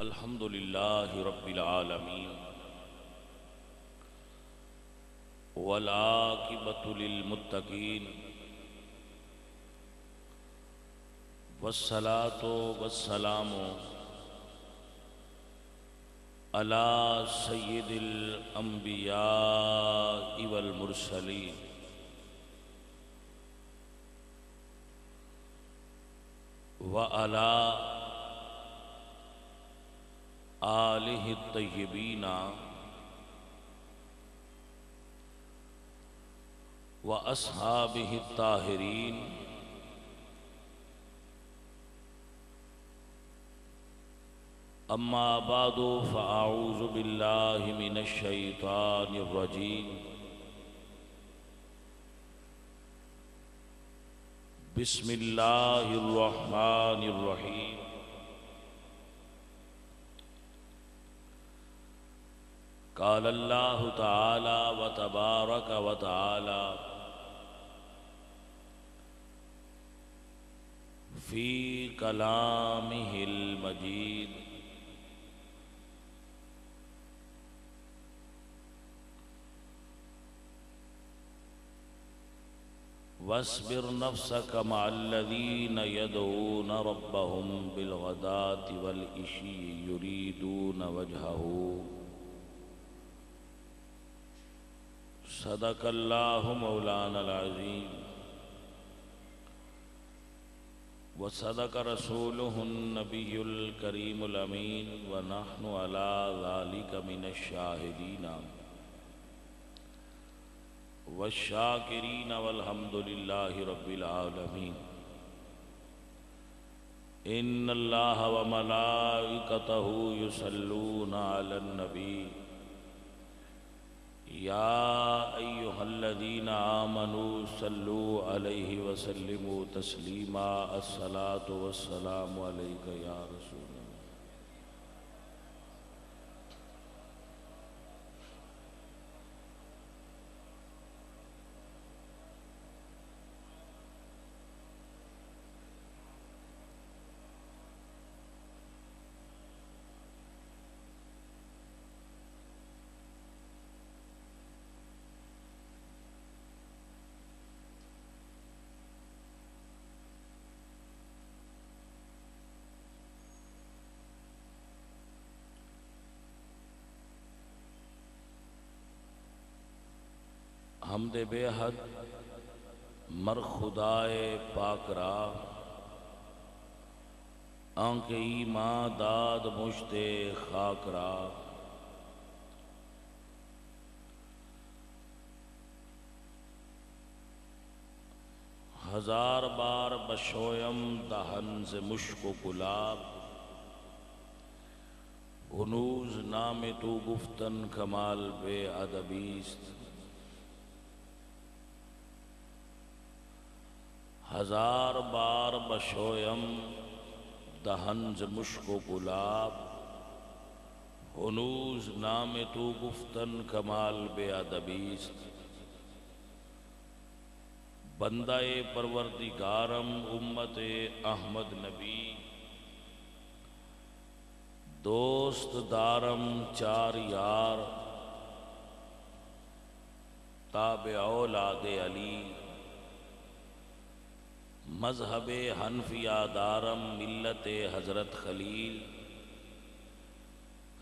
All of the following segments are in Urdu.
الحمد لله رب العالمين والعاقبة للمتقين والصلاة والسلام على سيد الأنبياء والمرسلين وعلى آلہ الطیبین واصحابہ الطاہرین اما بعد فاعوذ باللہ من الشیطان الرجیم بسم اللہ الرحمن الرحیم قال اللہ تعالی وتبارک وتعالی فی کلامہ المجید واصبر نفسك مع الذين يدعون ربهم بالغداة والعشي يريدون وجهه صدق اللہ مولانا العظیم وصدق رسولہ النبی الکریم الامین ونحن علی ذلک من الشاہدین والشاکرین والحمد للہ رب العالمین ان اللہ وملائکتہ یصلون علی النبی یا ایہا الذین آمنوا صلوا علیہ وسلموا تسلیما الصلاة والسلام علیک یا رسول اللہ۔ حمد بے حد مر خدائے پاک را آنکھ ایمان داد مشت خاک را ہزار بار بشویم دہن سے مشک و گلاب ہنوز نام تو گفتن کمال بے ادبیست ہزار بار بشویم دہن ز مشک و گلاب ہنوز نام تو گفتن کمال بے ادبیست بندہ پروردگارم امت احمد نبی دوست دارم چار یار تابع اولاد علی مذہب حنفیہ دارم ملت حضرت خلیل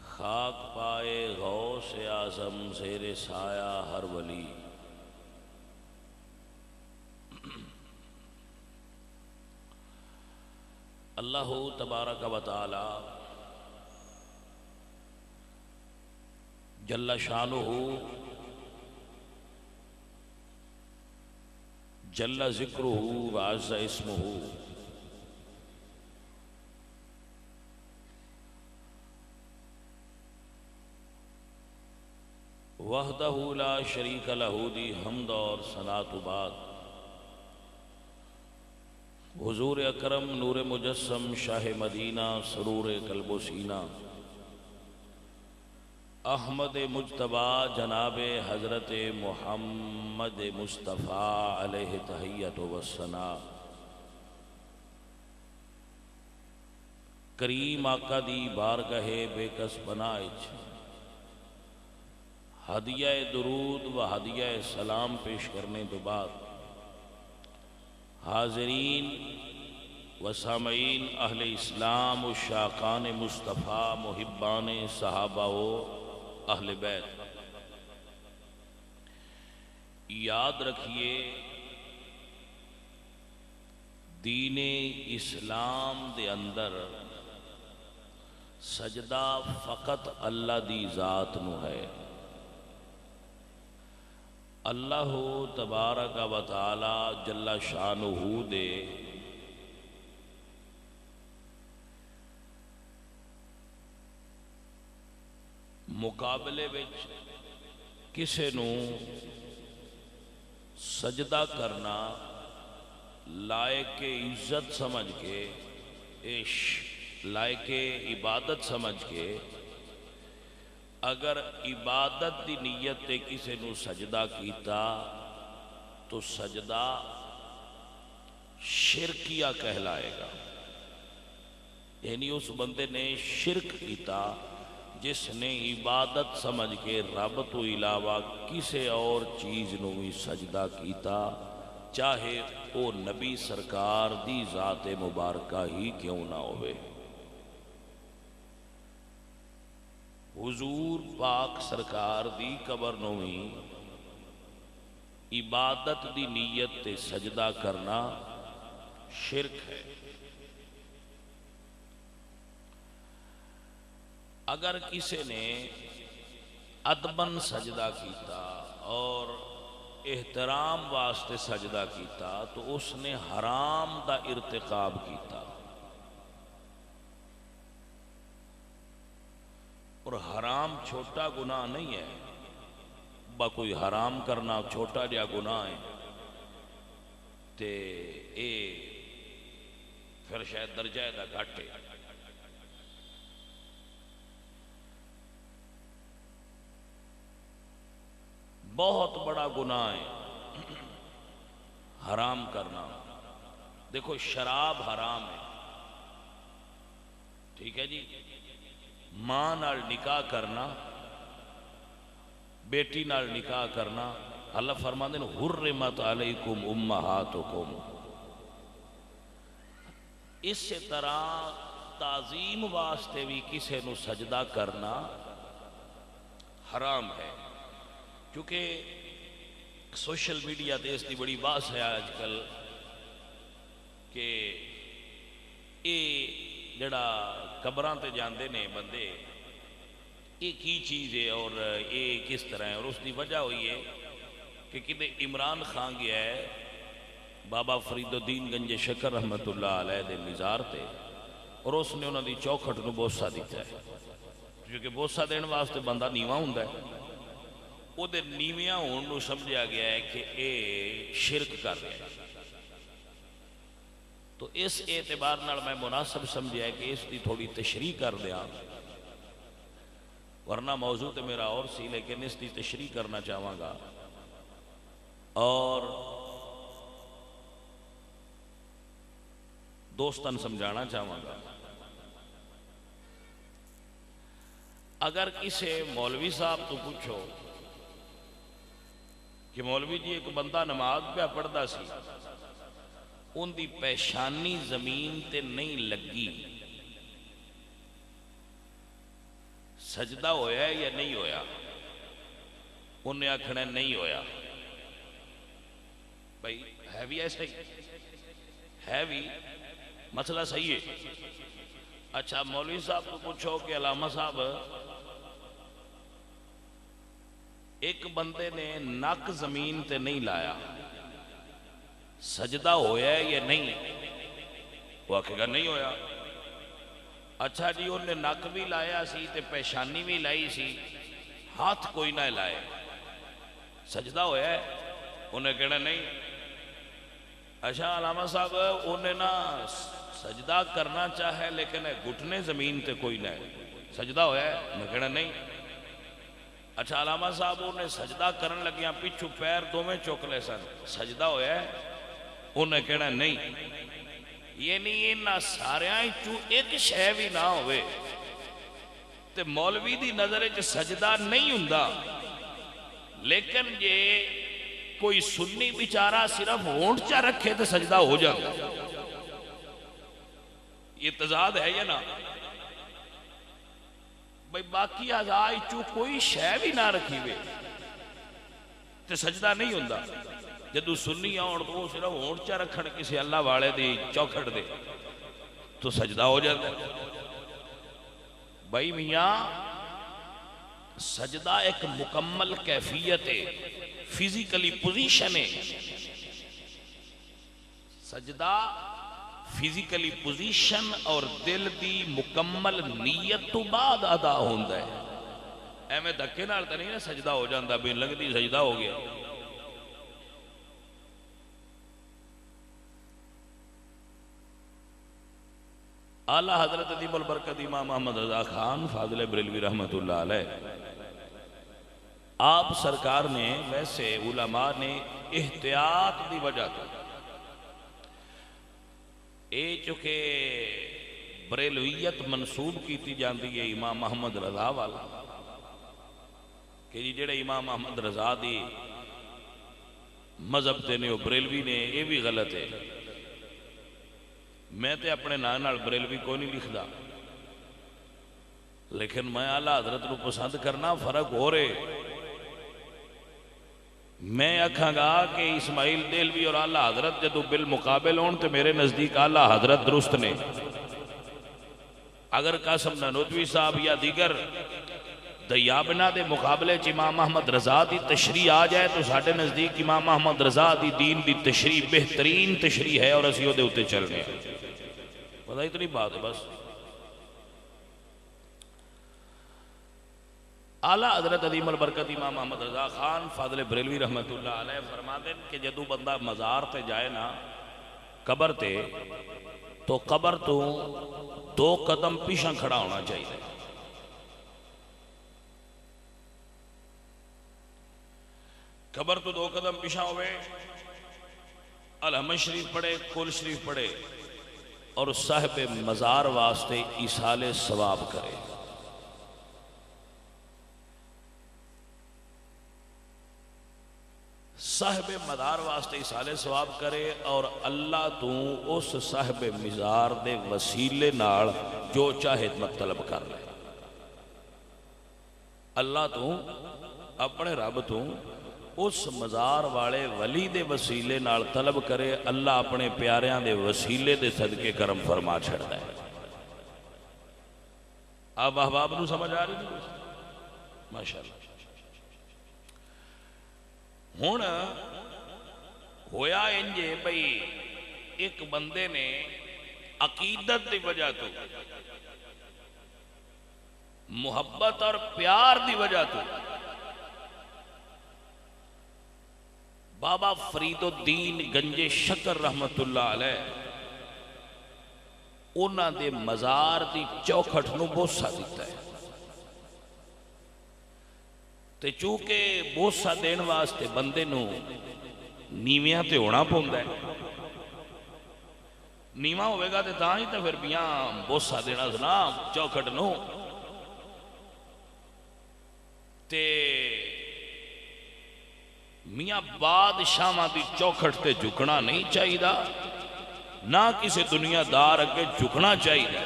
خاک پائے غوث اعظم زیر سایہ ہر ولی اللہ تبارک و تعالی جل شانہ جل ذکرہ وعز اسمہ وحدہ لا شریک لہ دی حمد اور ثناء بعد حضور اکرم نور مجسم شاہ مدینہ سرور قلب و سینہ احمد مجتبی جناب حضرت محمد مصطفیٰ علیہ تحیت و ثناء کریم آقا دی بارگاہ بے کس بنائچ ہدیہ درود و ہدیہ سلام پیش کرنے تو بعد حاضرین و سامعین اہل اسلام و شاقان مصطفیٰ محبان صحابہ و اہل بیت، یاد رکھیے دین اسلام دے اندر سجدہ فقط اللہ دی ذات نو ہے۔ اللہ تبارک و تعالی جل شانہ دے مقابلے وچ کسے نو سجدہ کرنا لائق عزت سمجھ کے لائق عبادت سمجھ کے اگر عبادت دی نیت تے کسے نو سجدہ کیتا تو سجدہ شرکیہ کہلائے گا، یعنی اس بندے نے شرک کیتا جس نے عبادت سمجھ کے رب تو علاوہ کسے اور چیز نو بھی سجدہ کیتا، چاہے او نبی سرکار دی ذات مبارکہ ہی کیوں نہ ہوئے۔ حضور پاک سرکار دی قبر نو بھی عبادت دی نیت تے سجدہ کرنا شرک ہے۔ اگر کسی نے ادبن سجدہ کیتا اور احترام واسطے سجدہ کیتا تو اس نے حرام دا ارتکاب کیتا، اور حرام چھوٹا گناہ نہیں ہے، با کوئی حرام کرنا چھوٹا جا گناہ ہے تے اے پھر شاید درجہ دا گھٹے۔ بہت بڑا گناہ ہے حرام کرنا۔ دیکھو شراب حرام ہے، ٹھیک ہے جی، ماں نال نکاح کرنا، بیٹی نال نکاح کرنا، اللہ فرماندے ہیں حرمت علیکم امہاتکم۔ اس طرح تعظیم واسطے بھی کسی نو سجدہ کرنا حرام ہے، کیونکہ سوشل میڈیا تے اس دی بڑی باس ہے آج کل کہ اے جڑا قبراں تے جاندے نے بندے، یہ کی چیز ہے اور یہ کس طرح ہے، اور اس دی وجہ ہوئی ہے کہ کدے عمران خان گیا ہے بابا فرید الدین گنج شکر رحمت اللہ علیہ دے مزار تے، اور اس نے انہوں دی چوکھٹ نو بوسہ دیتا ہے، کیونکہ بوسہ دین واسطے بندہ نیواں ہوندا ہے، وہ دے نیویاں ہون نو سمجھا گیا ہے کہ اے شرک کر رہے ہیں۔ تو اس اعتبار نال میں مناسب سمجھا ہے کہ اس دی تھوڑی تشریح کر دیا، ورنہ موضوع تے میرا اور سی، لیکن اس دی تشریح کرنا چاہواں گا اور دوستان سمجھانا چاہواں گا۔ اگر کسی مولوی صاحب تو پوچھو کہ مولوی جی ایک بندہ نماز پہ پڑھدا سی، ان دی پیشانی زمین تے نہیں لگی، سجدہ ہویا ہے یا نہیں ہویا؟ انہیں آکھنا نہیں ہویا۔ بھائی ہے بھی ایسا ہی ہے بھی مسئلہ صحیح ہے۔ اچھا مولوی صاحب کو پوچھو کہ علامہ صاحب ایک بندے نے نک زمین تے نہیں لایا، سجدہ ہویا ہے یا نہیں؟ وہ آکھے گا نہیں ہویا۔ اچھا جی انہیں نک بھی لایا سی تے پیشانی بھی لائی سی، ہاتھ کوئی نہ لائے، سجدہ ہویا ہے؟ انہیں کہنا نہیں۔ اچھا علامہ صاحب انہیں نہ سجدہ کرنا چاہے لیکن گھٹنے زمین تے کوئی نہ ہے، سجدہ ہویا ہے؟ انہیں کہنا نہیں۔ اچھا علامہ صاحب انہیں سجدہ کرن لگیاں پچھو پیر دو میں چوک لے سن، سجدہ ہویا ہے؟ انہیں کہنا نہیں۔ یعنی انہاں ساریاں چوں ایک شے بھی نہ ہوئے تے مولوی دی نظر وچ سجدہ نہیں ہوندا، لیکن جے کوئی سنی بیچارہ صرف ہونٹ چا رکھے تو سجدہ ہو جاتا، یہ تضاد ہے یا نا؟ بھئی باقی اعضاء چوں کوئی شے بھی نہ رکھی ہوئے تو سجدہ نہیں ہوندا، جدو سنی آن تو وہ صرف ہونٹ چا رکھن کسی اللہ والے دی چوکھٹ دے تو سجدہ ہو جاتا ہے۔ بھائی میاں سجدہ ایک مکمل کیفیت ہے، فزیکلی پوزیشن ہے، سجدہ فزیکلی پوزیشن اور دل دی مکمل نیت تو بعد ادا ہوندہ ہے۔ میں دھکے نال تے نہیں نا سجدہ ہو جاندہ، بے لگ دی سجدہ ہو گیا۔ اعلیٰ حضرت عظیم البرکت امام محمد رضا خان فاضل بریلوی رحمت اللہ علیہ، آپ سرکار نے ویسے علماء نے احتیاط دی وجہ تو اے چکے بریلویت منصوب کیتی جاندی ہے امام محمد رضا والا کہ جڑے امام محمد رضا دی مذہب تے نے وہ بریلوی نے، یہ بھی غلط ہے۔ میں تے اپنے نال بریلوی کو نہیں لکھدا، لیکن میں اعلیٰ حضرت کو پسند کرنا فرق ہو رہے۔ میں اکھاں گا کہ اسماعیل دیلوی اور اعلیٰ حضرت جدو بالمقابل ہون تو میرے نزدیک اعلیٰ حضرت درست نے۔ اگر قاسم نانوتوی صاحب یا دیگر دیابنا دے مقابلے چ امام محمد رضا دی تشریح آ جائے تو ساڑھے نزدیک امام محمد رضا دی دین دی تشریح بہترین تشریح ہے اور اسی دے ہوتے چل رہے ہیں۔ پتہ اتنی بات ہے بس۔ اعلیٰ حضرت عظیم البرکت امام محمد رضا خان فاضل بریلوی رحمت اللہ علیہ فرما دیں کہ جدو بندہ مزار تے جائے نا قبر تے تو قبر تو 2 قدم پیچھے کھڑا ہونا چاہیے۔ قبر تو 2 قدم پیچھے ہوئے، الحمد شریف پڑھے، کل شریف پڑھے اور صاحب مزار واسطے ایصال ثواب کرے۔ صاحب مزار واسطے ایصال ثواب کرے اور اللہ تو اس صاحب مزار دے وسیلے نال جو چاہے مطلب کر لے۔ اللہ تو اپنے رب تو اس مزار والے ولی دے وسیلے نال طلب کرے، اللہ اپنے پیاریاں دے وسیلے دے صدقے کرم فرما چھڑتا ہے۔ آپ احباب نو سمجھ آ رہی تھی؟ ماشاءاللہ۔ ہون ہویا انجے بھئی ایک بندے نے عقیدت دی وجہ تو محبت اور پیار دی وجہ تو بابا فرید الدین گنج شکر رحمت اللہ علیہ انہاں دے مزار دی چوکھٹ نو بوسہ دیتا ہے، تے چونکہ بوسہ دین واسطے بندے نو نیویاں تے ہونا پوندا ہے، نیواں ہوئے گا تے تاں ہی تے پھر بیاں بوسہ دینا سنا چوکھٹ نو تے میاں بادشاہاں دی چوکھٹ تے جھکنا نہیں چاہیے دا، نہ کسی دنیا دار اگے جھکنا چاہیے،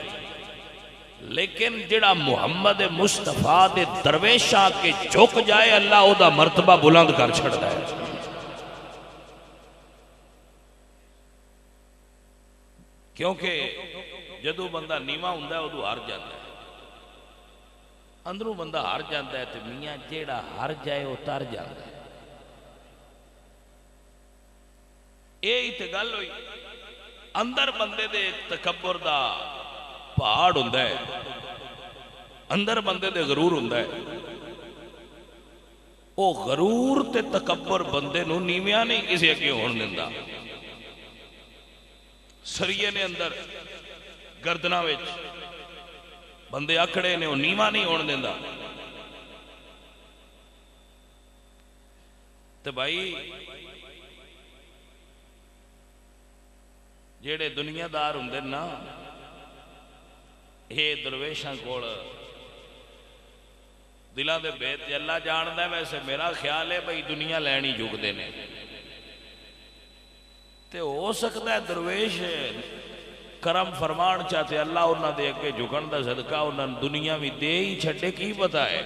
لیکن جڑا محمد مصطفیٰ دے درویشاں کے جھک جائے اللہ او دا مرتبہ بلند کر چھڑتا ہے۔ کیونکہ جدو بندہ نیواں ہوندا ہے ادو ہار جاتا ہے، اندروں بندہ ہار جاتا ہے تو میاں جیڑا ہار جائے وہ تر جاتا ہے۔ یہ تے گل ہوئی اندر بندے دے تکبر دا پہاڑ ہوندا ہے، اندر بندے دے غرور ہوندا ہے، او غرور تے تکبر بندے نو نیویاں نہیں کسی اگے ہون دیندا۔ سریے نے اندر گردنا وچ بندے اکھڑے نے وہ نیواں نہیں ہون دیندا۔ تے بھائی جڑے دنیا دار ہوندے نا یہ درویشاں کول دلاں دے بیت اللہ جاندا ہے، ویسے میرا خیال ہے بھئی دنیا لینی جھکدے نے تے ہو سکتا ہے درویش کرم فرمان چاہتے اللہ انہاں دے اگے جھکن دا صدقہ انہاں دنیا بھی دے ہی چھڑے کی پتا ہے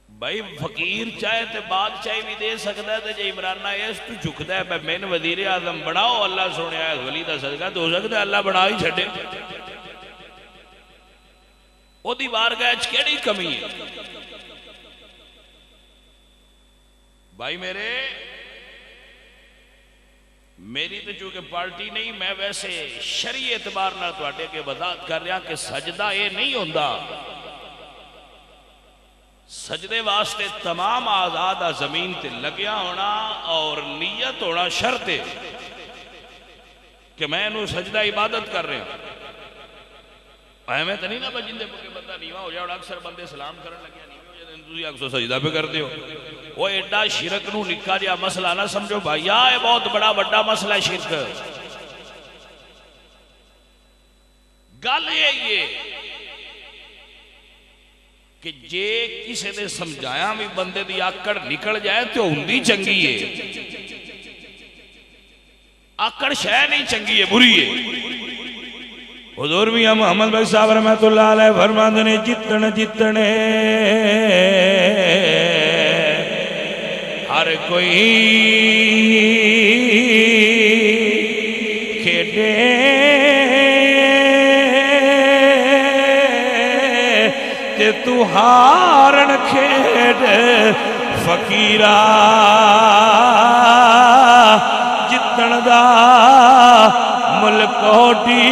بھائی فقیر چاہے تے بادشاہی بھی دے سکتا ہے تے جے عمران اس تو جھکدا ہے بھئی میں وزیر اعظم بناؤ اللہ سونے آئے ولی دا صدقہ تو ہو سکتا ہے اللہ بنا ہی چھڑے او دی بارگاہ وچ کیڑی کمی ہے بھائی میری تو چونکہ پارٹی نہیں میں ویسے شرعی اعتبار نہ تواڈے کے وضاحت کر رہا کہ سجدہ یہ نہیں ہوندا سجدے واسطے تمام آزاد زمین تے لگیا ہونا اور نیت ہونا شرط ہے کہ میں انہوں سجدہ عبادت کر رہے ہوں میں تو نہیں نا بجندے پکے بندہ نیواں ہو جائے اور اکثر بندے سلام کرن لگیا نیواں ہو جائے تسی اکثر سجدہ پہ کرتے ہو وہ ایڈا شرک نو نکا جا مسئلہ نہ سمجھو بھائی یہ بہت بڑا مسئلہ ہے شرک گل یہ کہ جے کسی نے سمجھایا بھی بندے دی آکڑ نکل جائے تو ہندی چنگی ہے آکڑ شہ نہیں چنگی ہے بری ہے حضور میاں محمد بھائی صاحب رحمت اللہ علیہ فرماتے نے جتنے ہر کوئی کھیڑے تے تو ہارن کھیڑ فقیرہ جتن دا ملکوٹی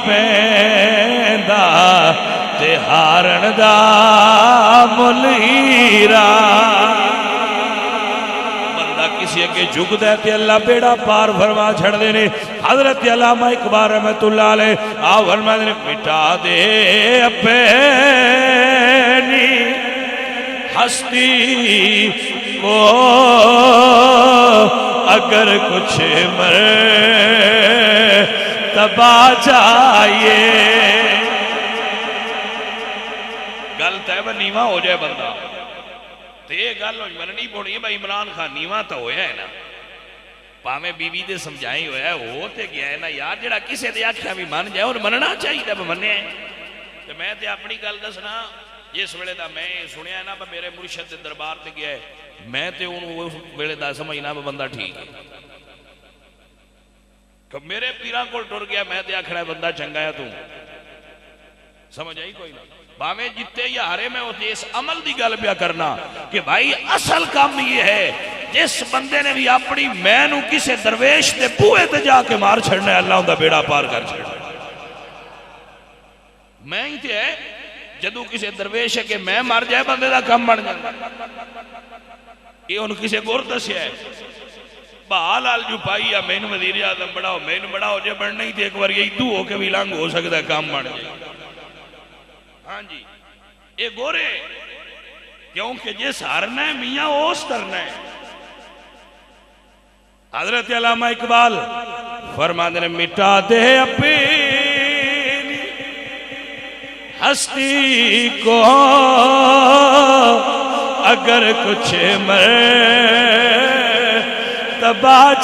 پیندا تے ہارن دا ملہیرہ بندہ کسی اگے جھک دے تے اللہ بیڑا پار فرما چھڑ دینے حضرت علامہ اقبال رحمت اللہ علیہ آ فرما دینے مٹا دے اپنی ہستی کو اگر کچھ مرتبہ چاہیے گل تے وہ نیواں ہو جائے بندہ تو یہ گل مننی پڑی ہے بھائی عمران خان نیواں تو ہویا ہے نا پاویں بیوی دے سمجھائی ہویا ہے ہو تے گیا ہے نا یار جڑا کسے دے آکھیا بھی من جائے اور مننا چاہیے جب مننے ہیں تو میں تے اپنی گل دسنا جس ویلے دا میں سنیا ہے نا میرے مرشد دے دربار تے گیا ہے میں تے انہوں اس ویلے دا سمجھنا بندہ ٹھیک ہے کہ میرے پیران کو ٹر گیا میں تے آکھنا ہے بندہ چنگا ہے تو سمجھ آئی کوئی نہ باویں جتے یا ہرے میں ہوتے اس عمل دی گل پیا کرنا کہ بھائی اصل کام یہ ہے جس بندے نے بھی اپنی میں نو کسے درویش تے بوئے تے جا کے مار چھڑنا ہے اللہ ہوں دا بیڑا پار کر چھڑنا میں ہی تے ہے جدو کسے درویش ہے کہ میں مر جائے بندے دا کم بڑھ جائے یہ ان کسے گور دسیا ہے بحال آل جو پائی یا میں وزیر اعظم بڑھاؤ جے بڑھنا ہی تھے ایک بار یہی تو ہو کے بھی لانگ ہو سکتا ہے کام بڑھ جائے ہاں جی یہ گورے کیونکہ جس ہارنا ہے میاں اوس کرنا ہے حضرت علامہ اقبال فرماتے ہیں مٹا دے اپنی ہستی کو اگر کچھ مرتبہ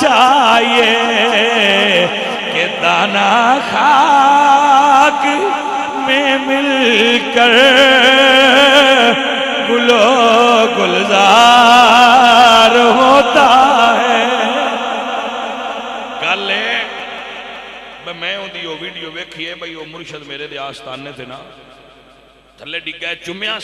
چاہیے کہ دانا خاک میں مل کر گلو گلزار ہوتا ہے گل ہے میں وہ ویڈیو ویکھی ہے بھئی وہ مرشد میرے دے آستانے تھے نا تھلے ڈگ گئے چمیاں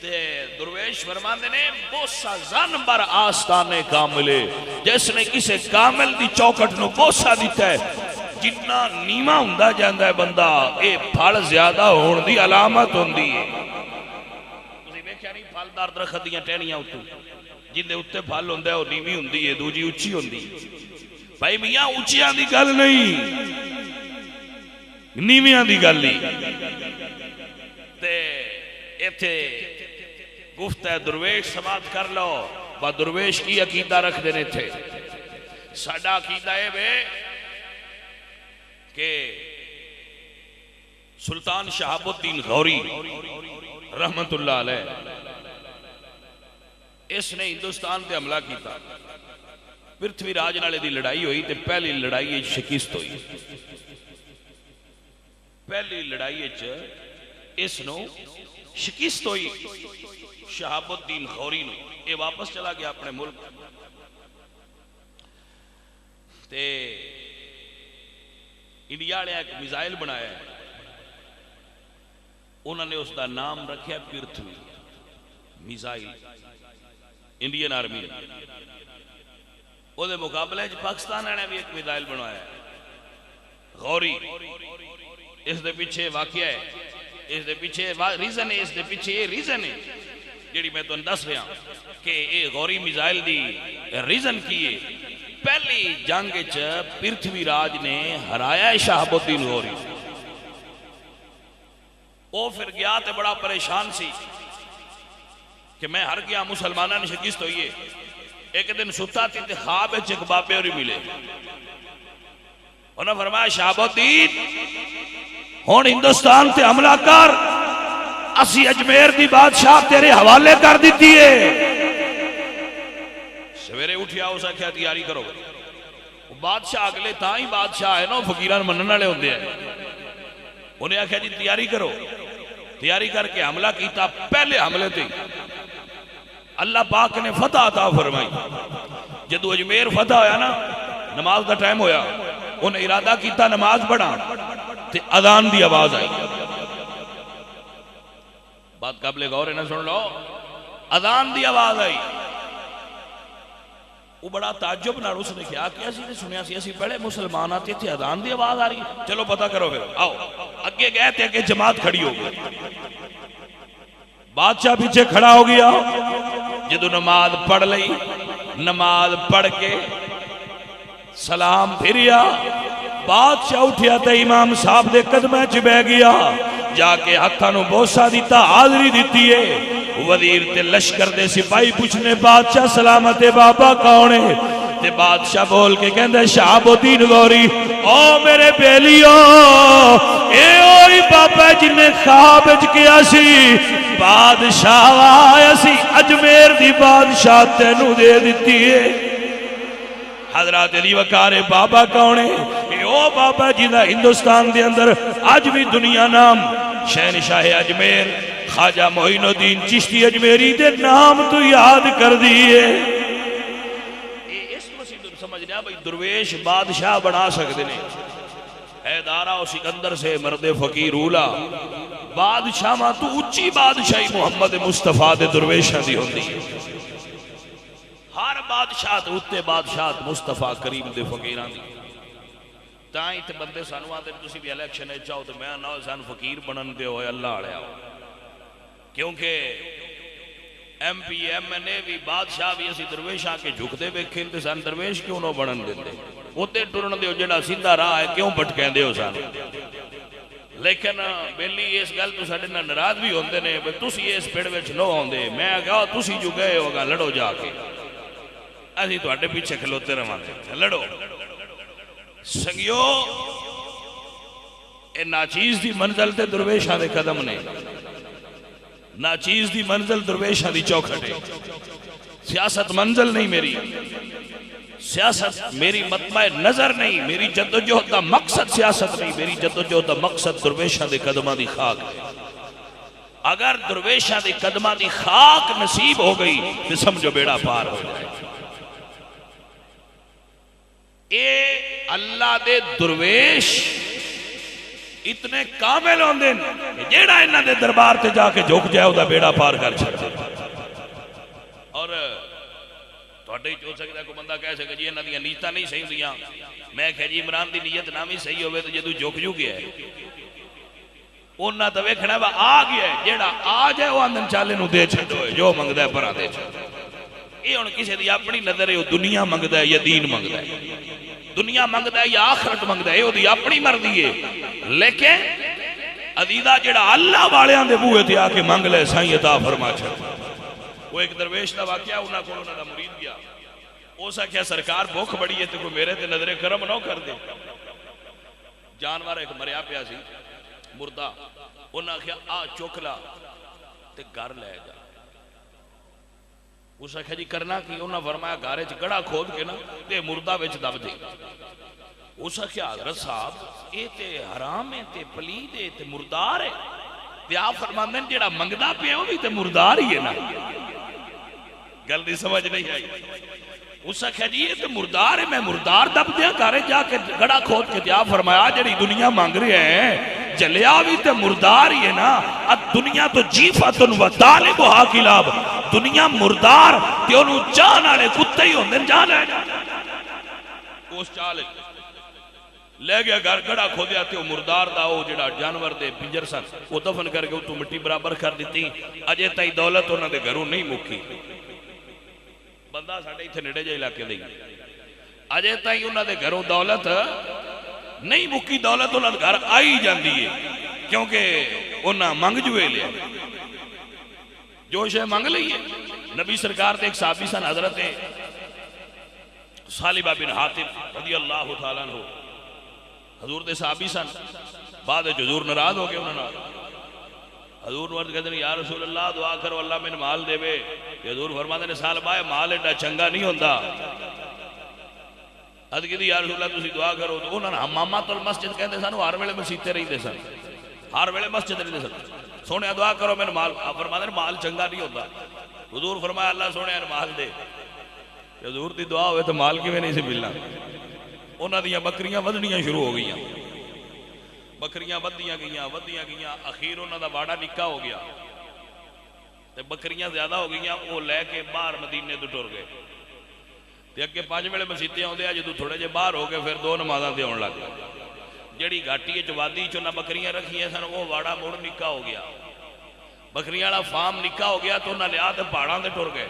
تے درویش فرماندے نے بوسا زن بر آستانے کاملے جس نے کسے کامل دی چوکٹ نو بوسا دیتا ہے جتنا نیمہ ہوندہ جاندہ ہے بندہ اے پھل زیادہ ہون دی علامت ہوندی ہے تسی ویکھیا نہیں پھل دار درخت دیاں ٹہنیاں اتو جن دے اتے پھل ہوندہ ہے وہ نیوی ہوندی ہے دوجی اچھی ہوندی بھائی میاں اچھیاں دی گل نہیں نیویاں دی گل نہیں تے ایتھے گفتہ درویش سماعت کر لو با درویش کی عقیدہ رکھ دینے تھے ساڈا عقیدہ ہے بے کہ سلطان شہاب الدین غوری رحمت اللہ علیہ اس نے ہندوستان تے حملہ کیتا، پرتھوی راج نالے دی لڑائی ہوئی تے پہلی لڑائی شکست ہوئی، پہلی لڑائی اس نو شکست ہوئی شہاب الدین غوری نو، یہ واپس چلا گیا اپنے ملک تے انڈیا نے ایک میزائل بنایا ہے، انہوں نے اس دا نام رکھا پرتھوی میزائل، انڈین آرمی نے وہ دے مقابلے پاکستان نے بھی ایک میزائل بنایا ہے غوری، اس دے پیچھے واقعہ ہے، اس دے پیچھے ریزن ہے، اس دے پیچھے یہ ریزن ہے جیڑی میں تو دس رہا کہ یہ غوری میزائل دی ریزن کی ہے، پہلی جنگ پرتھوی راج نے ہرایا ہے شہاب الدین غوری، وہ پھر گیا تے بڑا پریشان سی کہ میں ہر گیا مسلمانہ نے شکست ہوئی ہے، ایک دن ستا تھی تے خواب ایک بابے اور ملے، انہوں نے فرمایا شہاب الدین ہون ہندوستان تے حملہ کر، اسی اجمیر دی بادشاہ تیرے حوالے کر دیتی ہے، سویرے اٹھیا اسا کیا تیاری کرو، بادشاہ اگلے تاں ہی بادشاہ ہے نا فقیران منن والے ہوندے ہیں، انہیں آخیا جی تیاری کرو، تیاری کر کے حملہ کیتا، پہلے حملے تھے اللہ پاک نے فتح عطا فرمائی، جدو اجمیر فتح ہویا نا نماز دا ٹائم ہویا، انہیں ارادہ کیتا نماز پڑھا تے اذان دی آواز آئی، بات قابل غور ہے نا سن لو، اذان دی آواز آئی، وہ بڑا تعجب نہ اس نے کیا کہ اسی نے سنیا سی اسی بڑے مسلمان آتے تھے اذان دی آواز آ رہی، چلو پتہ کرو پھر آؤ، اگے گئے تھے کہ جماعت کھڑی ہو گئی، بادشاہ پیچھے کھڑا ہو گیا، جدو نماز پڑھ لئی، نماز پڑھ کے سلام پھریا، بادشاہ اٹھیا تے امام صاحب دے قدمہ چ بہ گیا، جا کے ہتھاں نو بوسا دیتا، حاضری دیتی ہے، وزیر تے لشکر دے سپاہی پوچھنے بادشاہ سلامت بابا کون ہے، تے بادشاہ بول کے کہندے شہاب الدین غوری، او میرے بیلیو اے اوہی بابا جنہیں خواب وچ کیا سی بادشاہ آیا سی اجمیر دی بادشاہ تینوں دے دیتی ہے، حضرات علی وقار بابا کون ہے، اے او بابا جنہ ہندوستان دے اندر آج بھی دنیا نام شہنشاہ اجمیر خواجہ معین الدین چشتی اجمیری دے نام تو یاد کر دیئے، اس مسئلہ سمجھ لیا بھئی درویش بادشاہ بنا سکتے نے، حیدارہ و سکندر سے مرد فقیر اولا، بادشاہ ماں تو اچھی بادشاہی محمد مصطفیٰ دے درویشہ دی ہوندی ہے، ہر بادشاہ تو اتے بادشاہ مصطفیٰ کریم دے فقیران دی، تائیں تے بندے سانوہ دے تسی بھی الیکشن ہے چاہو تو میں نہ سان فقیر بنن دے ہوئے اللہ آڑے آؤ، کیونکہ ایم پی ایم این اے بھی بادشاہ بھی اسی درویش آکے جھک دے بے کھنتے سان درویش کیوں نہ بنن دے دے ہوتے ٹرن دے ہو جڑا سیدھا راہ ہے کیوں بھٹکیں دے ہو سان، لیکن بیلی اس گل تو ساڑھے ناراض بھی ہوندے نے تسی اس پیڑ وچ نہ ہوندے، میں کہا تسی جو گئے ہوگا لڑو جا کے، ایسی تو اٹھے پیچھے کھلوتے رہاں لڑو سنگیو، اے ناچیز دی منزل تے درویشہ دے قدم نے، ناچیز دی منزل درویشہ دی چوکھٹے، سیاست منزل نہیں میری، سیاست میری مطمع نظر نہیں، میری جدوجہد دا مقصد سیاست نہیں، میری جدوجہد دا مقصد درویشہ دے قدمہ دی خاک ہے، اگر درویشہ دے قدمہ دی خاک نصیب ہو گئی تو سمجھو بیڑا پار ہو جائے، اے اللہ دے درویش اتنے کامل ہوندے کہ جیڑا انہاں دے دربار تے جا کے جھک جائے وہ دا بیڑا پار کر چھڑ دے، اور توڑے ہی چوہ سکتا ہے کوئی بندہ کہہ سکتا جی انہاں دیا نیتہ نہیں صحیح دیا، میں کہہ جی عمران دی نیت نامی صحیح ہوئے تو جدو جھک جو گیا ہے، انہاں تو ویکھنا ہے آ گیا ہے، جیڑا آ جائے وہ اندن چالے نو دے چھڑو ہے، جو منگ دے پرا دے چھڑو، یہ ان کسی دی اپنی نظر ہے وہ دنیا منگ دے یا دین منگ دے، دنیا منگ دے یا آخرت منگ دے، وہ دی اپنی مردی ہے، لیکن عدیدہ جڑا اللہ والے آن دے بوئے تھے آکے منگ لے سائیں عطا فرما چھڑ، وہ ایک درویش دا واقعہ انہاں کو انہاں دا مرید گیا، اس آخیا سرکار بھوک بڑی ہے تو کوئی میرے تے نظر کرم نہ کر دے. جانور ایک مریا پیا سی مردہ, انہاں آخیا آ چک لا تے گھر لے جا. اس آخیا جی کرنا کی؟ انہاں فرمایا گھر چ گڑا کھود کے نا تے مردہ وچ دب دے. اس آخیا حضرت صاحب اے تے حرام ہے تے پلید ہے تے مردار ہے. تے آپ فرماندے ہیں جڑا منگدا پیا وہ بھی تے مردار ہی ہے نا. گل دی سمجھ نہیں آئی. اس آخیا جی یہ تے مردار ہے, میں مردار دب دیا گھر جا کے گڑا کھود کے. آپ فرمایا جڑی دنیا مانگ رہے ہیں جلیا بھی تے مردار ہی ہے نا. دنیا تو جیفتن و طالبها کلاب, دنیا مردار تے انہوں جان والے کتے ہی ہوندے جان لے جا. اس چال لے گیا گھر گڑا کھودیا تے وہ مردار دا وہ جڑا جانور دے پنجر سن وہ دفن کر کے تو مٹی برابر کر دیتی. اجے تائی دولت انہوں دے گھروں نہیں مکی. بندہ ساڑھے اتھے نڑے جائے علاقے دیں اجے تائی انہوں دے گھروں دولت نہیں مکی. دولت انہوں دے گھر آئی جاندی ہے کیونکہ انہوں منگ جوئے لیا جو شے منگ لئیے. نبی سرکار دے ایک صحابی سن حضرت صالبہ بن حاتم رضی اللہ تعالیٰ عنہ, حضور دے صحابی سن. بعد حضور ناراض ہو گئے انہوں نے. حضور ورد کہتے ہیں یا رسول اللہ دعا کرو اللہ میں مال دے بے. حضور فرماتے ہیں صالبہ مال ایڈا چنگا نہیں ہوندہ. حضرت کہتے ہیں یا رسول اللہ تسی دعا کرو. تو انہوں نے حمامات المسجد کہتے سن وہ ہر ویلے مسیتے رہی دے سن, ہر ویلے مسجد رہی دے سن. سونے دعا کرو میں مال. آپ فرماتے ہیں مال چنگا نہیں ہوندہ. حضور فرمایا اللہ سونے مال دے. حضور دی دعا ہوئے تو مال کی میں نہیں سے ملنا. انہاں دیاں بکریاں ودنیاں شروع ہو گئیاں. بکریاں ودیاں گئیاں. اخیر انہاں دا واڑا نکا ہو گیا تے بکریاں زیادہ ہو گئیاں. وہ لے کے باہر مدینے تو ٹر گئے. تے اگے 5 ویلے مسیتے ہوندے ہیں جدوں تھوڑے جے باہر ہو گئے پھر 2 نمازاں تے آن لگ گئے. جڑی گھاٹی وچ وادی چ انہاں بکریاں رکھیاں سن وہ واڑا مڑ نکا ہو گیا. بکریاں والا فارم نکا ہو گیا تو انہاں لیا تے پہاڑاں تے ٹر گئے.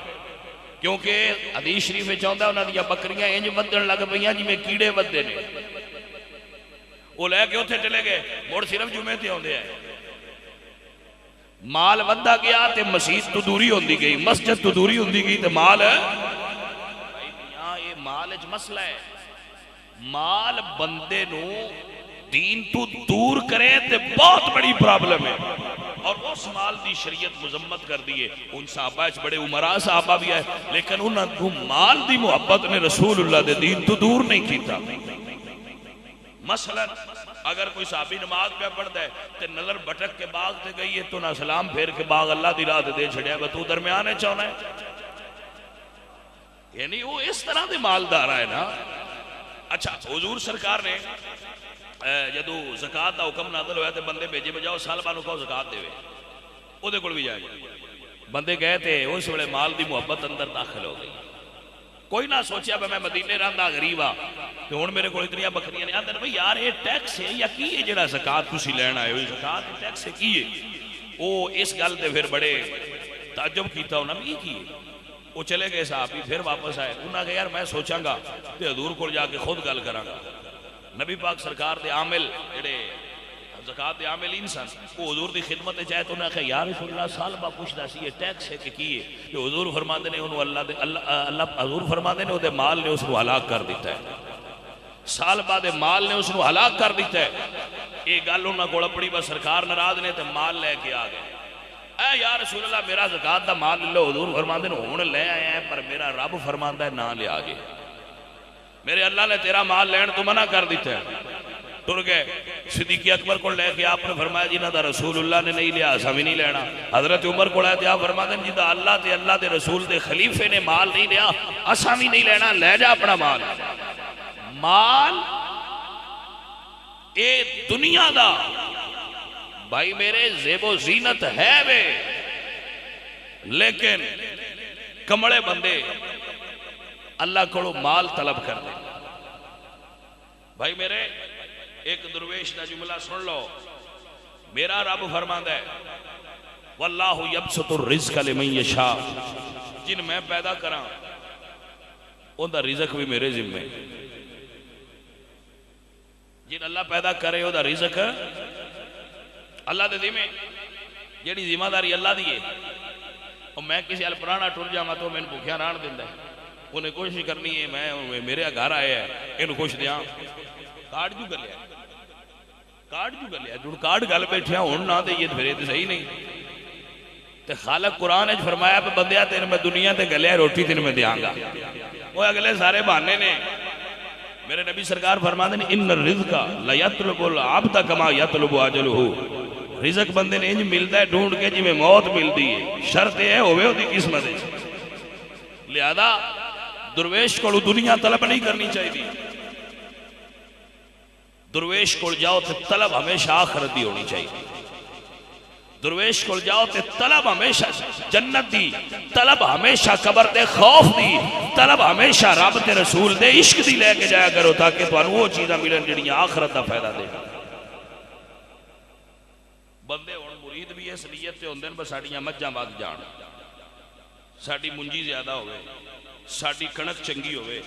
کیونکہ حدیث شریف وچ آندا انہاں دیاں بکریاں انج ودن لگ پئیاں جویں کیڑے ودے نے. وہ لے کے اتنے چلے گئے. مڑ صرف جمعے تے آندے ہیں. مال ودا گیا تے مسجد تو دوری ہوندی گئی, مسجد تو دوری ہوندی گئی تے مال یہ مال وچ مسئلہ ہے. مال بندے نو دین تو دور کرے تے بہت بڑی پرابلم ہے. اور اس مال دی شریعت مذمت کر دیئے. ان صحابہ اچھ بڑے عمرہ صحابہ بھی آئے لیکن انہوں نے مال دی محبت نے رسول اللہ دے دین تو دور نہیں کیتا. مثلا اگر کوئی صحابی نماز پہ پڑھ دے تے نظر بٹک کے باغ تے گئی ہے تو نہ سلام پھیر کے باغ اللہ دی راہ دے چھڑیا ہے تو درمیان ہے چاہنا ہے. یعنی وہ اس طرح دے مالدار ہے نا. اچھا حضور سرکار نے جدو زکاة دا حکم نازل ہویا تے بندے بھیجے بجاؤ صالبہ نو کہو زکاة دے وے. او دے کول بھی جائے بندے گئے تھے. اس ویلے مال دی محبت اندر داخل ہو گئی. کوئی نہ سوچیا میں مدینے رہندا غریب آ تے ہن میرے کول اتنی بکریاں نہیں. آندے بھئی یار یہ ٹیکس ہے یا کی ہے جڑا زکاة تسی لین آئے ہو؟ زکاة ٹیکس ہے کی ہے؟ او اس گل تے پھر بڑے تعجب کیتا انہاں بھی کی ہے. وہ چلے گئے صحابی پھر واپس آئے. انہاں کہا یار میں سوچاں گا تے حضور کو جا کے خود گل کراں گا. نبی پاک سرکار دے عامل جڑے زکاة دے عامل انسان وہ حضور دی خدمت چاہے تو انہاں کہا یا رسول اللہ صالبہ پوچھدا سی یہ ٹیکس ہے کہ کی ہے؟ کہ حضور فرماندے نے انہوں اللہ حضور فرماندے نے وہ دے مال نے اس کو ہلاک کر دیتا ہے. صالبہ دے مال نے اس کو ہلاک کر دیتا ہے. یہ گل انہاں کو اپنی بس سرکار ناراض نے تے مال لے کے آ گئے. اے یا رسول اللہ میرا زکاة دا مال لو. حضور فرماندے نے ہن لے آئے ہیں پر میرا رب فرماندا ہے نہ لے آگے. میرے اللہ نے تیرا مال لین تو منع کر دیتا ہے. ٹر گئے. صدیق اکبر کو لے کے آپ نے فرمایا جنہ دا رسول اللہ نے نہیں لیا اسا بھی نہیں لینا. حضرت عمر کو لے دیا فرماتے ہیں جنہ اللہ دے رسول دے خلیفے نے مال نہیں لیا اسا بھی نہیں لینا, لے جا اپنا مال. مال اے دنیا دا بھائی میرے زیب و زینت ہے بے, لیکن کمڑے بندے اللہ کو مال طلب کر دیں. بھائی میرے ایک درویش دا جملہ سن لو. میرا رب فرماندا ہے واللہ یبسط الرزق لمن یشاء, جن میں پیدا کراں ان دا رزق بھی میرے ذمہ. جن اللہ پیدا کرے او دا رزق اللہ دے ذمہ. جیڑی ذمہ داری اللہ دی ہے اور میں کسی ال پرانا ٹر جاواں تو میں بھوکھیا رہن دیندا ہے. انہیں کوشش کرنی ہے میں میرے گھر آیا ہے انہوں کچھ دیاں کارڈ جو کر لیا جن کارڈ گل بیٹھے ہوں نہ دے یہ پھرے تو صحیح نہیں تے خالق قرآن ہے فرمایا پہ بندیا تیرے میں دنیا تے گلیا روٹی تیرے میں دیاں گا وہ اگلے سارے بہانے نے میرے نبی سرکار فرماتے ہیں ان الرزق لا یطلب العبد کما یطلب اجلہ رزق بندے نے انج ملتا ہے ڈھونڈ کے جی میں موت ملتی ہے شرط ہے ہوئے ہوتی قسمت ہے لہذا درویش کو دنیا طلب نہیں کرنی چاہیے درویش کو جاؤ تو طلب ہمیشہ آخرت دی ہونی چاہیے درویش کو جاؤ تے طلب ہمیشہ جنت دی طلب ہمیشہ قبر دے خوف دی طلب ہمیشہ رب تے رسول دے عشق دی لے کے جایا کرو تاکہ تانوں وہ چیزاں ملن جڑیاں آخرت دا فائدہ دے بندے ہن مرید بھی اس نیت تے ہوندے بس ساڈیاں مجھاں ود جان ساڈی منجی زیادہ ہوئے ساڈی کنک چنگی ہوئے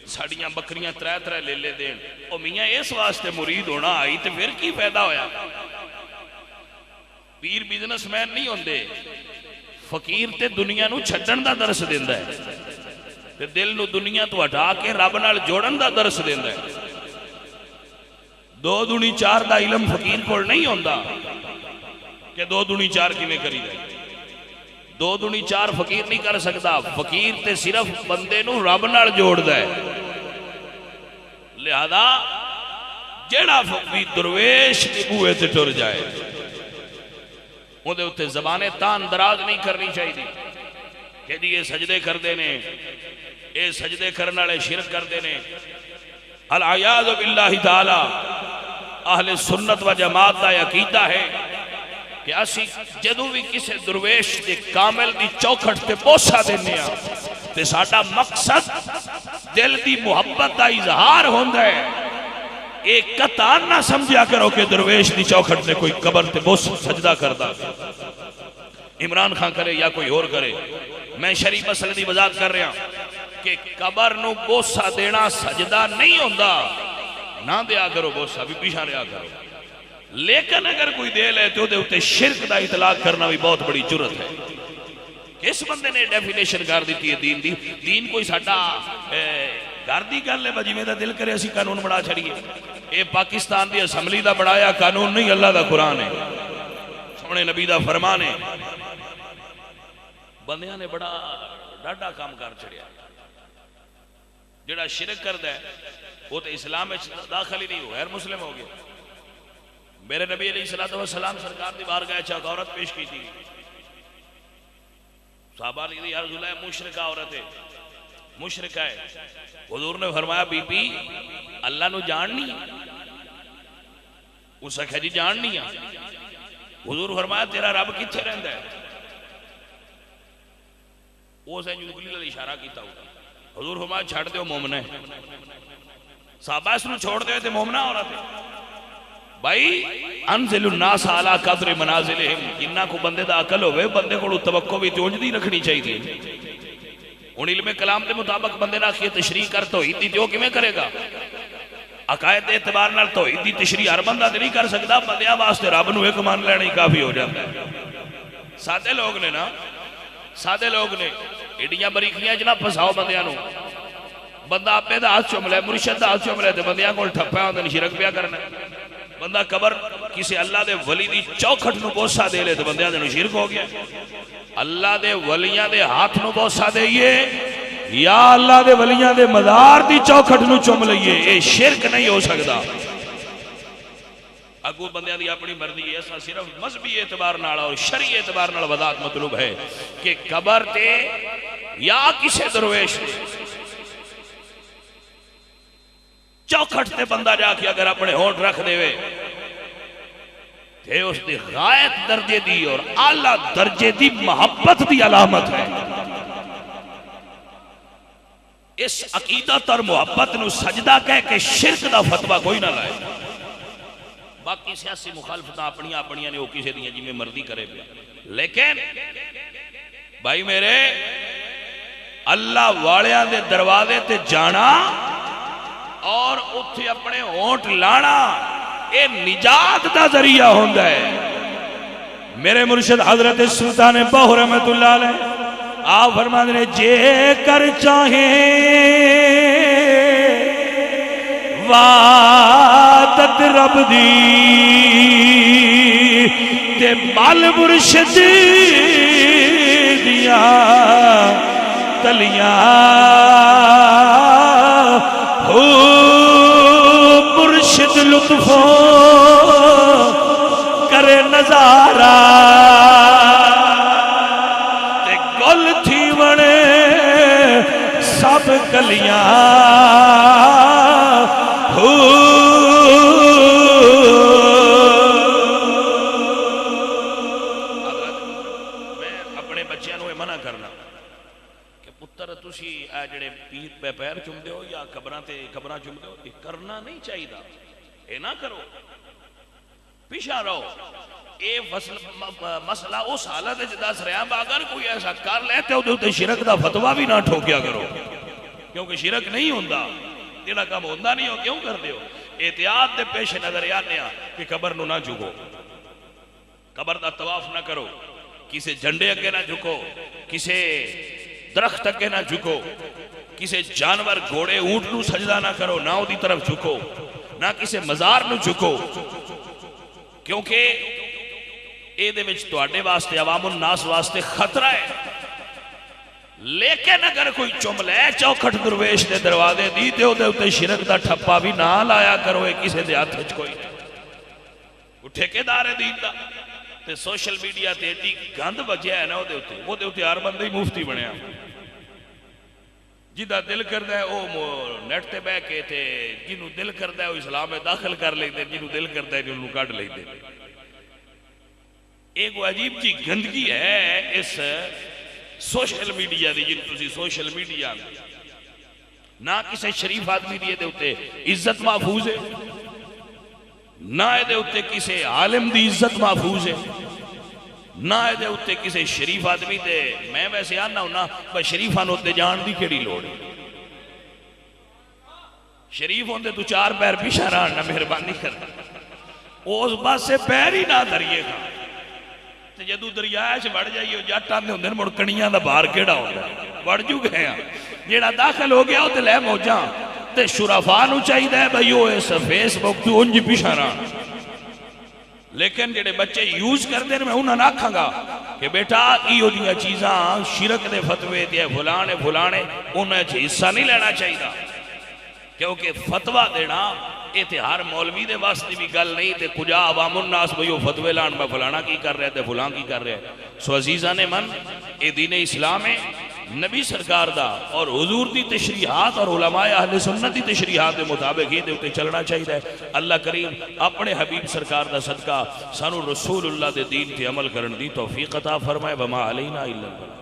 ساڈیاں بکریاں ترے ترے لے لے دین او میاں اس واسطے مرید ہونا آئی تے پھر کی فائدہ ہویا پیر بزنس مین نہیں ہوندے فقیر تے دنیا نو چھڈن دا درس دیندا ہے تے دل نو دنیا تو ہٹا کے رب نال جوڑن دا درس دیندا ہے 2 دونی 4 دا علم فقیر کول نہیں ہوندا کہ 2 دونی 4 کیویں کری جائے 2 دونی 4 فقیر نہیں کر سکتا فقیر تے صرف بندے نو رب نال جوڑدا ہے لہذا جیڑا فقیر درویش دی بوئے تے ٹر جائے اُندے زبانیں تان دراز نہیں کرنی چاہیے کہ جی یہ سجدے کر دینے یہ سجدے کرنے والے شرک کر دینے العیاذ باللہ تعالی اہل سنت و جماعت دا عقیدہ ہے کہ اسی جدو بھی کسی درویش دے کامل دی چوکھٹ تے بوسا دینے ہیں تے ساڈا مقصد دل دی محبت دا اظہار ہوندا ہے ایک قطعان نہ سمجھا کرو کہ درویش دی چوکھٹ تے کوئی قبر تے بوس سجدہ کردا عمران خان کرے یا کوئی اور کرے میں شریف مسئلے دی وضاحت کر رہا کہ قبر نو بوسا دینا سجدہ نہیں ہوندا نہ دیا کرو بوسا بھی پیچھا رہا کرو لیکن اگر کوئی دے لے تو دے اتے شرک دا اطلاق کرنا بھی بہت بڑی جرت ہے کس بندے نے ڈیفینیشن کر دیتی ہے دین دی دین کوئی ساڈا گھر دی گل ہے بجی میں دا دل کرے اسی قانون بڑا چھڑیے اے پاکستان دی اسمبلی دا بڑایا قانون نہیں اللہ دا قرآن ہے سونے نبی دا فرمان ہے بندیاں نے بڑا ڈاڈا کام کر چھڑیا جڑا شرک کردا ہے وہ تو اسلام میں داخل ہی نہیں ہو غیر مسلم ہو گیا میرے نبی علیہ السلام سرکار دی بارگاہ چاک عورت پیش کی تھی صحابہ نے یا رسول اللہ مشرکہ عورت ہے مشرکہ ہے حضور نے فرمایا بی بی اللہ نو جاننی اس سے جی جاننی ہے حضور فرمایا تیرا رب کتھے رہندا ہے وہ سے انگلی نال اشارہ کیتا ہوگا حضور فرمایا چھڑ دیو مومن ہے صحابہ اس نو چھوڑ دے تے مومنہ عورت ہے بھائی انزل الناس علی قدر منازلہم جنہ کو بندے دا عقل ہوئے بندے کو توقع بھی تونج دی رکھنی چاہیے ان علم کلام دے مطابق بندے نہ کی تشریح کر توحید دی جو کیویں کرے گا عقائد اعتبار نال توحید دی تشریح ہر بندہ نہیں کر سکتا بندیاں واسطے رب نو ایک مان لینا ہی کافی ہو جاتا ہے سادے لوگ نے نا سادے لوگ نے ایڈیاں بریکیاں جناب پھساؤ بندیاں نو بندہ اپنے دا ہاتھ چوم لے مرشد دا ہاتھ چوم لے تے بندیاں کول ٹھپا ہوندے شرک پیا کرنا بندہ قبر کسی اللہ دے ولی دی چوکھٹ نو بوسا دے لے تو بندیاں دے نو شرک ہو گیا اللہ دے ولیاں دے ہاتھ نو بوسا دئیے یا اللہ دے ولیاں دے مدار دی چوکھٹ نو چوم لئیے اے شرک نہیں ہو سکتا اگو بندیاں دی اپنی مرضی ایسا صرف مذہبی اعتبار نال اور شرعی اعتبار نال وضاحت مطلوب ہے کہ قبر تے یا کسی درویش چوکھٹ تے بندہ جا کے اگر اپنے ہونٹ رکھ دے وے تے اس دی غائت درجے دی اور اعلیٰ درجے دی محبت دی علامت ہے اس عقیدت اور محبت نو سجدہ کہہ کے شرک دا فتوہ کوئی نہ لائے باقی سیاسی مخالفتہ اپنیاں نے وہ کسی دیا جی میں مردی کرے پیا لیکن بھائی میرے اللہ والیاں دے دروازے تے جانا اور اتھے اپنے ہونٹ لانا اے نجات دا ذریعہ ہوندہ ہے میرے مرشد حضرت سلطان باہو رحمت اللہ علیہ آپ فرماتے ہیں جے کر چاہیں وعدت رب دی تے مال مرشد دیا تلیاں ہو مرشد لطفوں کرے نظارہ تے گل تھی وڑے سب کلیاں ہو میں اپنے بچیاں نو منع کرنا کہ پتر تسی اے جڑے پیر پہ پیر چمدے ہو یا قبراں چمدے ہو یہ کرنا نہیں چاہیے اے نہ کرو پیچھا رہو اے مسئلہ اس حالت دس رہا اگر کوئی ایسا کر لیتے ہو تو شرک دا فتویٰ بھی نہ ٹھوکیا کرو کیونکہ شرک نہیں ہوندہ جڑا کام ہوندہ نہیں ہو کیوں کر دیو احتیاط دے پیش نظر یاد کہ قبر نو نہ جھکو قبر دا طواف نہ کرو کسے جھنڈے اگے نہ جھکو کسے درخت اگے نہ جھکو کسے جانور گھوڑے اونٹ نو سجدہ نہ کرو نہ دی طرف جھکو نہ کسے مزار نو جھکو کیونکہ اے دے وچ تواڈے واسطے عوام الناس واسطے خطرہ ہے لیکن اگر کوئی چم لے چوکھٹ درویش دے دروازے دی تے او دے اوتے شرک دا ٹھپا بھی نہ لایا کرو اے کسے دے ہاتھ وچ کوئی وہ ٹھیکیدار ہے دین دا تے سوشل میڈیا تے ایڈی گند بجیا ہے نا او دے اوتے ہر بندہ ہی مفتی بنیا جدا دل کردا ہے او نیٹ تے بیٹھ کے تے جنوں دل کردا ہے او اسلام میں داخل کر لیندے جنوں دل کردا ہے جنوں کڈ لیندے ایک عجیب جی گندگی ہے اس سوشل میڈیا دی جن تسی سوشل میڈیا نہ کسی شریف آدمی دیئے دے ہوتے عزت محفوظ ہے نہ دے ہوتے کسی عالم دی عزت محفوظ ہے نہ دے ہوتے کسی شریف آدمی دے میں ویسے آنا ہوں نا بس شریفان ہوتے جان دی کیڑی لوڑ شریف ہوندے تو چار پیر پیچھا رہنا مہربانی کرنا اس بات سے پیر ہی نہ دھریے گا جدو دریائش بڑھ جائیے جاٹ آنے ہوندے مڑ کنیاں دا بار کیڑا ہوگا بڑھ جو گئے ہیں جیڑا داخل ہو گیا ہوتے لے موجاں تے شرافانو چاہی دے بھائیو اس فیس بک تو انجی پیشہ رہا لیکن جیڑے بچے یوز کر دیں میں انہاں نہ کھاں گا کہ بیٹا ایو دیا چیزاں شرک دے فتوے دے فلانے انہیں حصہ نہیں لینا چاہی دا کیونکہ فتوہ دینا اتحار مولوی دے واسطے بھی گل نہیں تے کجا عوام الناس بھئیو فتوے لان میں فلانا کی کر رہے تھے فلان کی کر رہے سو عزیزان من اے دین اسلام ہے نبی سرکار دا اور حضور دی تشریحات اور علماء اہل سنت دی تشریحات دے مطابق ہی دے چلنا چاہیے اللہ کریم اپنے حبیب سرکار دا صدقہ سانو رسول اللہ دے دین تے عمل کرن دی توفیق عطا فرمائے وما علینا الا اللہ